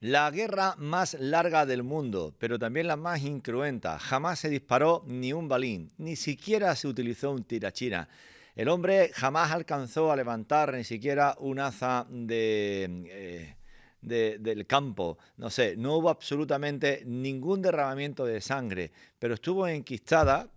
La guerra más larga del mundo, pero también la más incruenta. Jamás se disparó ni un balín, ni siquiera se utilizó un tirachina. El hombre jamás alcanzó a levantar ni siquiera un aza del campo. No sé, no hubo absolutamente ningún derramamiento de sangre, pero estuvo enquistada.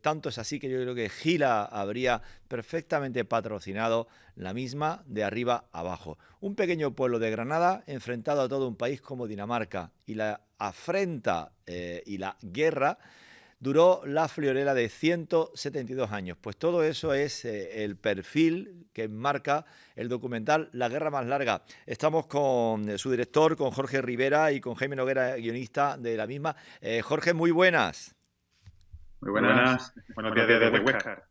Tanto es así que yo creo que Gila habría perfectamente patrocinado la misma de arriba abajo. Un pequeño pueblo de Granada enfrentado a todo un país como Dinamarca, y la afrenta y la guerra duró la friolera de 172 años. Pues todo eso es el perfil que marca el documental La Guerra Más Larga. Estamos con su director, con Jorge Rivera, y con Jaime Noguera, guionista de la misma. Jorge, muy buenas. Muy Muy buenas, buenas, buenos buenos días días desde desde Huescar.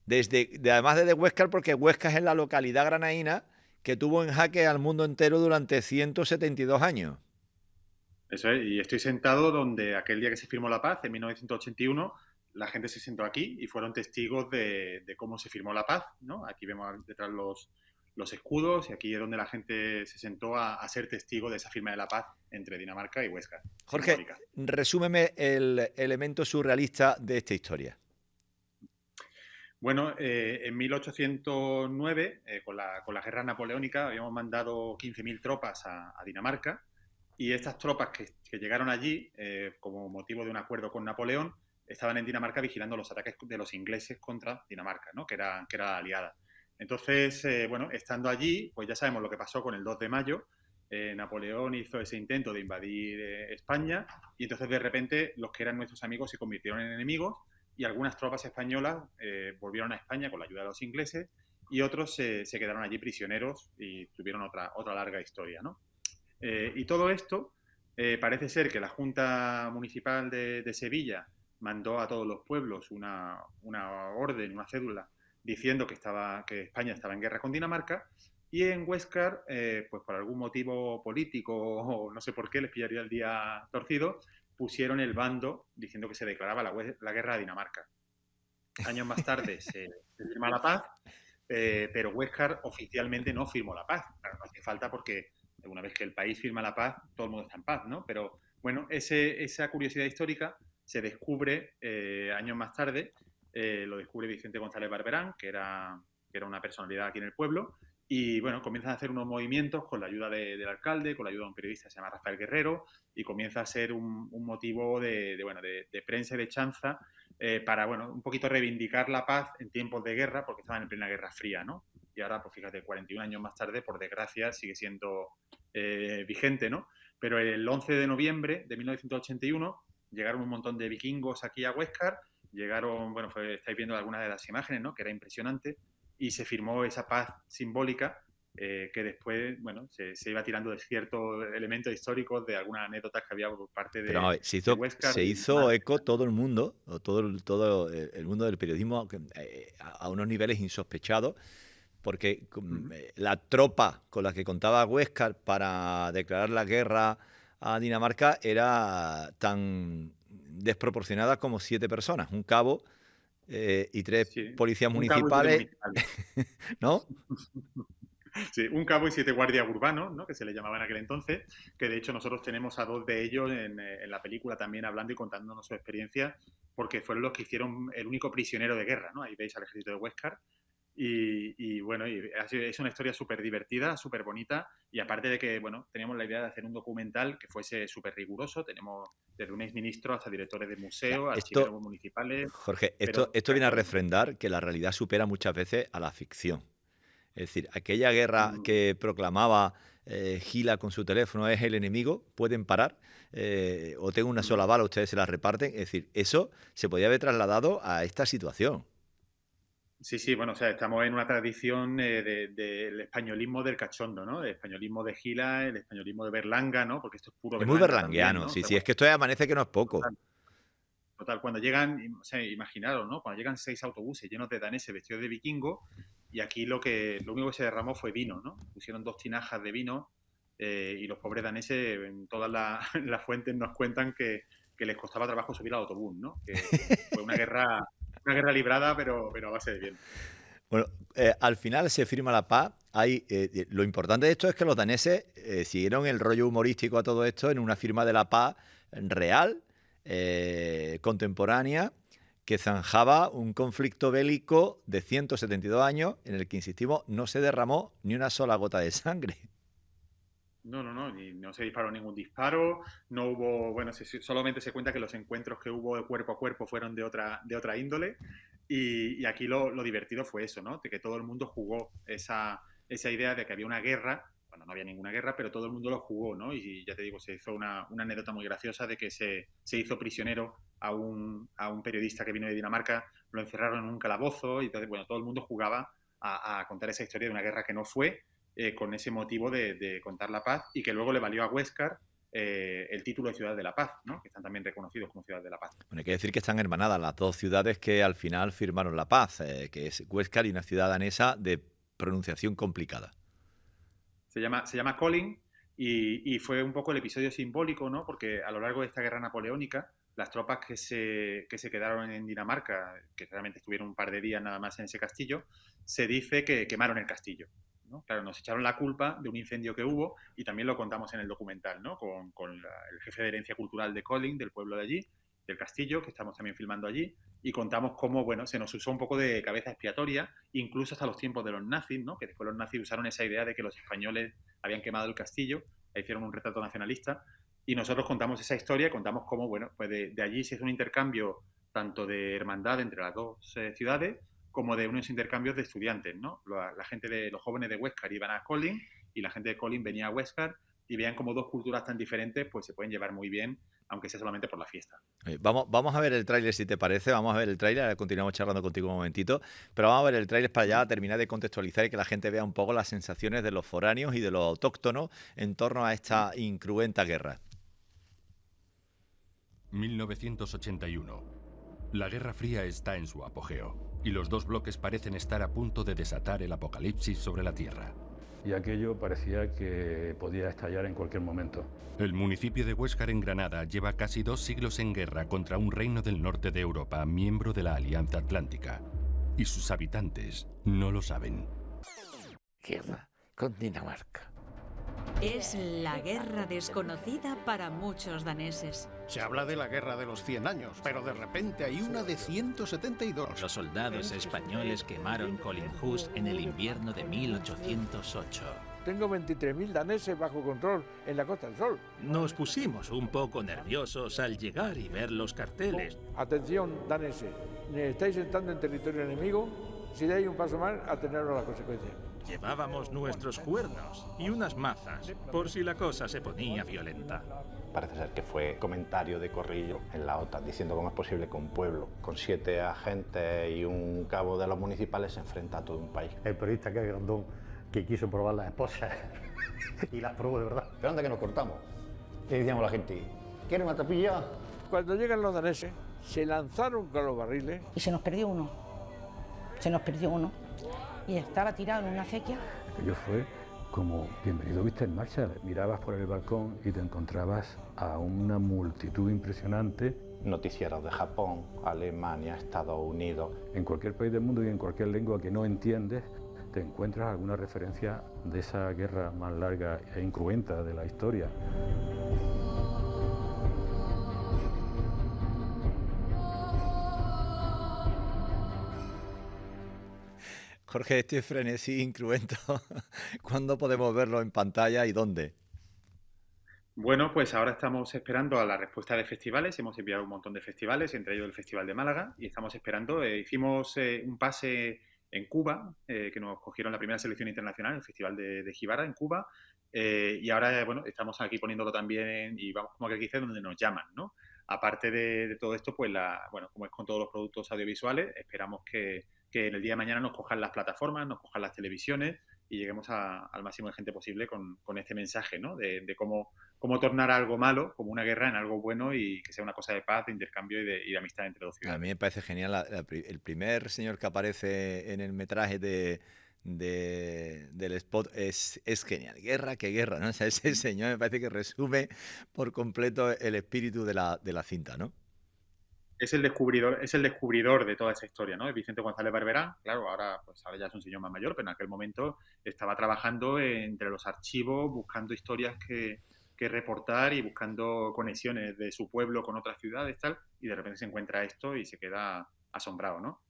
Huéscar. Además desde Huéscar, porque Huesca es la localidad granaína que tuvo en jaque al mundo entero durante 172 años. Eso es, y estoy sentado donde aquel día que se firmó la paz, en 1981, la gente se sentó aquí y fueron testigos de cómo se firmó la paz, ¿no? Aquí vemos detrás los escudos y aquí es donde la gente se sentó a ser testigo de esa firma de la paz entre Dinamarca y Huescar, Jorge, simbólica. resúmeme el elemento surrealista de esta historia. Bueno, en 1809, con la guerra napoleónica, habíamos mandado 15.000 tropas a Dinamarca y estas tropas que llegaron allí, como motivo de un acuerdo con Napoleón, estaban en Dinamarca vigilando los ataques de los ingleses contra Dinamarca, ¿no? que era la aliada. Entonces, bueno, estando allí, pues ya sabemos lo que pasó con el 2 de mayo. Napoleón hizo ese intento de invadir España y entonces de repente los que eran nuestros amigos se convirtieron en enemigos y algunas tropas españolas volvieron a España con la ayuda de los ingleses y otros se quedaron allí prisioneros y tuvieron otra larga historia, ¿no? Y todo esto parece ser que la Junta Municipal de Sevilla mandó a todos los pueblos una orden, una cédula, diciendo que España estaba en guerra con Dinamarca, y en Huéscar, pues por algún motivo político o no sé por qué, les pillaría el día torcido, pusieron el bando diciendo que se declaraba la guerra a Dinamarca. Años más tarde se firma la paz, pero Huéscar oficialmente no firmó la paz. Claro, no hace falta porque una vez que el país firma la paz, todo el mundo está en paz, ¿no? Pero bueno, esa curiosidad histórica se descubre años más tarde, lo descubre Vicente González Barberán, que era una personalidad aquí en el pueblo, y bueno, comienzan a hacer unos movimientos con la ayuda del alcalde, con la ayuda de un periodista que se llama Rafael Guerrero, y comienza a ser un motivo de prensa y de chanza para, bueno, un poquito reivindicar la paz en tiempos de guerra, porque estaban en plena Guerra Fría, ¿no? Y ahora, pues fíjate, 41 años más tarde, por desgracia, sigue siendo vigente, ¿no? Pero el 11 de noviembre de 1981 llegaron un montón de vikingos aquí a Huéscar, llegaron, bueno, estáis viendo algunas de las imágenes, ¿no? Que era impresionante, y se firmó esa paz simbólica que después, bueno, se iba tirando de ciertos elementos históricos, de algunas anécdotas que había por parte Pero a ver, de Huéscar. se hizo eco todo el mundo, o todo el mundo del periodismo, a unos niveles insospechados, porque la tropa con la que contaba Huéscar para declarar la guerra a Dinamarca era tan desproporcionada como 7 personas, un cabo y 3 Sí, policías un cabo y 7 municipales, municipales. ¿no? Sí, un cabo y 7 guardias urbanos, ¿no? Que se le llamaban en aquel entonces, que de hecho nosotros tenemos a 2 de ellos en la película también hablando y contándonos su experiencia, porque fueron los que hicieron el único prisionero de guerra, ¿no? Ahí veis al ejército de Huéscar. Y bueno, es una historia súper divertida, súper bonita, y aparte de que, bueno, teníamos la idea de hacer un documental que fuese súper riguroso, tenemos desde un exministro hasta directores de O sea, museo, esto, archiveros municipales, Jorge, pero esto viene a refrendar que la realidad supera muchas veces a la ficción. Es decir, aquella guerra que proclamaba Gila con su teléfono es el enemigo, pueden parar, o tengo una sola bala, ustedes se la reparten. Es decir, eso se podía haber trasladado a esta situación. sí, sí, bueno, o sea, estamos en una tradición del españolismo del cachondo, ¿no? El españolismo de Gila, el españolismo de Berlanga, ¿no? Porque esto es puro Es muy Berlanga también, berlangueano, ¿no? sí, Pero sí, es bueno, que esto ya amanece que no es poco. total, total. Cuando llegan, o sea, imaginaros, ¿no? Cuando llegan 6 autobuses llenos de daneses vestidos de vikingo y aquí lo único que se derramó fue vino, ¿no? Pusieron 2 tinajas de vino y los pobres daneses en todas las fuentes nos cuentan que les costaba trabajo subir al autobús, ¿no? Que fue una guerra librada, pero a base de viento. Bueno, al final se firma la paz. Lo importante de esto es que los daneses siguieron el rollo humorístico a todo esto en una firma de la paz real, contemporánea, que zanjaba un conflicto bélico de 172 años en el que, insistimos, no se derramó ni una sola gota de sangre. No, y no se disparó ningún disparo, no hubo, bueno, solamente se cuenta que los encuentros que hubo de cuerpo a cuerpo fueron de otra índole, y aquí lo divertido fue eso, ¿no? De que todo el mundo jugó esa idea de que había una guerra, bueno, no había ninguna guerra, pero todo el mundo lo jugó, ¿no? Y ya te digo, se hizo una anécdota muy graciosa de que se hizo prisionero a un periodista que vino de Dinamarca, lo encerraron en un calabozo, y entonces, bueno, todo el mundo jugaba a contar esa historia de una guerra que no fue, con ese motivo de contar la paz, y que luego le valió a Huéscar el título de Ciudad de la Paz, ¿no? Que están también reconocidos como Ciudad de la Paz. Bueno, hay que decir que están hermanadas las dos ciudades que al final firmaron la paz, que es Huéscar y una ciudad danesa de pronunciación complicada. Se llama Colin, y fue un poco el episodio simbólico, ¿no? Porque a lo largo de esta guerra napoleónica, las tropas que se quedaron en Dinamarca, que realmente estuvieron un par de días nada más en ese castillo, se dice que quemaron el castillo, ¿no? Claro, nos echaron la culpa de un incendio que hubo, y también lo contamos en el documental, ¿no? Con el jefe de herencia cultural de Colin, del pueblo de allí, del castillo, que estamos también filmando allí, y contamos cómo, bueno, se nos usó un poco de cabeza expiatoria, incluso hasta los tiempos de los nazis, ¿no? Que después los nazis usaron esa idea de que los españoles habían quemado el castillo, e hicieron un retrato nacionalista, y nosotros contamos esa historia, contamos cómo, bueno, pues de allí se hizo un intercambio tanto de hermandad entre las dos ciudades, como de unos intercambios de estudiantes, ¿no? La gente de los jóvenes de Huéscar iban a Colin, y la gente de Colin venía a Huéscar, y vean cómo dos culturas tan diferentes pues se pueden llevar muy bien, aunque sea solamente por la fiesta. Vamos a ver el tráiler, si te parece. Vamos a ver el tráiler, ahora continuamos charlando contigo un momentito, pero vamos a ver el tráiler para ya terminar de contextualizar y que la gente vea un poco las sensaciones de los foráneos y de los autóctonos en torno a esta incruenta guerra. 1981. La Guerra Fría está en su apogeo, y los dos bloques parecen estar a punto de desatar el apocalipsis sobre la Tierra. Y aquello parecía que podía estallar en cualquier momento. El municipio de Huéscar, en Granada, lleva casi 2 siglos en guerra contra un reino del norte de Europa, miembro de la Alianza Atlántica. Y sus habitantes no lo saben. Guerra con Dinamarca. Es la guerra desconocida para muchos daneses. Se habla de la guerra de los 100 años, pero de repente hay una de 172. Los soldados españoles quemaron Collinghus en el invierno de 1808. Tengo 23.000 daneses bajo control en la Costa del Sol. Nos pusimos un poco nerviosos al llegar y ver los carteles. Atención, daneses, estáis entrando en territorio enemigo. Si dais un paso más, ateneros a las consecuencias. Llevábamos nuestros cuernos y unas mazas, por si la cosa se ponía violenta. Parece ser que fue comentario de corrillo en la OTAN, diciendo cómo es posible que un pueblo con 7 agentes y un cabo de los municipales se enfrenta a todo un país. El periodista que es grandón, que quiso probar las esposas y las probó de verdad. Pero anda que nos cortamos. Le decíamos a la gente, ¿quieren una tapilla? Cuando llegan los daneses, se lanzaron con los barriles. Y se nos perdió uno. Y estaba tirado en una acequia. Aquello fue como bienvenido viste en marcha. Mirabas por el balcón y te encontrabas a una multitud impresionante. Noticieros de Japón, Alemania, Estados Unidos. En cualquier país del mundo y en cualquier lengua que no entiendes, te encuentras alguna referencia de esa guerra más larga e incruenta de la historia. Jorge, este frenesí incruento, ¿cuándo podemos verlo en pantalla y dónde? Bueno, pues ahora estamos esperando a la respuesta de festivales. Hemos enviado un montón de festivales, entre ellos el Festival de Málaga, y estamos esperando. Hicimos un pase en Cuba, que nos cogieron la primera selección internacional, el Festival de Jibara en Cuba, y ahora, bueno, estamos aquí poniéndolo también y vamos como que dice donde nos llaman, ¿no? Aparte de todo esto, pues bueno, como es con todos los productos audiovisuales, esperamos que en el día de mañana nos cojan las plataformas, nos cojan las televisiones y lleguemos al máximo de gente posible con este mensaje, ¿no? De cómo tornar algo malo, como una guerra, en algo bueno, y que sea una cosa de paz, de intercambio y de amistad entre dos ciudades. A mí me parece genial. El primer señor que aparece en el metraje del spot es genial. Guerra, qué guerra, ¿no? O sea, ese señor me parece que resume por completo el espíritu de la cinta, ¿no? es el descubridor de toda esa historia, ¿no? Es Vicente González Barberán, claro, ahora ya es un señor más mayor, pero en aquel momento estaba trabajando entre los archivos, buscando historias que reportar y buscando conexiones de su pueblo con otras ciudades, tal, y de repente se encuentra esto y se queda asombrado, ¿no?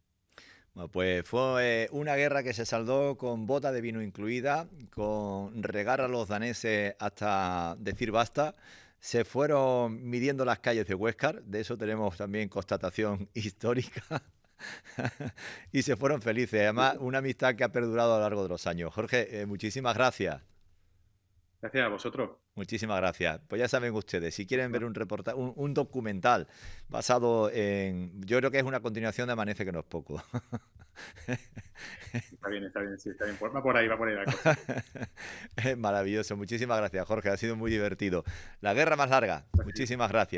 Bueno, pues fue una guerra que se saldó con bota de vino incluida, con regar a los daneses hasta decir basta. Se fueron midiendo las calles de Huéscar, de eso tenemos también constatación histórica. Y se fueron felices. Además, una amistad que ha perdurado a lo largo de los años. Jorge, muchísimas gracias. Gracias a vosotros. Muchísimas gracias. Pues ya saben ustedes, si quieren ver un documental basado en... Yo creo que es una continuación de Amanece, que no es poco. Está bien, sí, está bien. Va por ahí la cosa. Es maravilloso. Muchísimas gracias, Jorge. Ha sido muy divertido. La guerra más larga. Muchísimas gracias.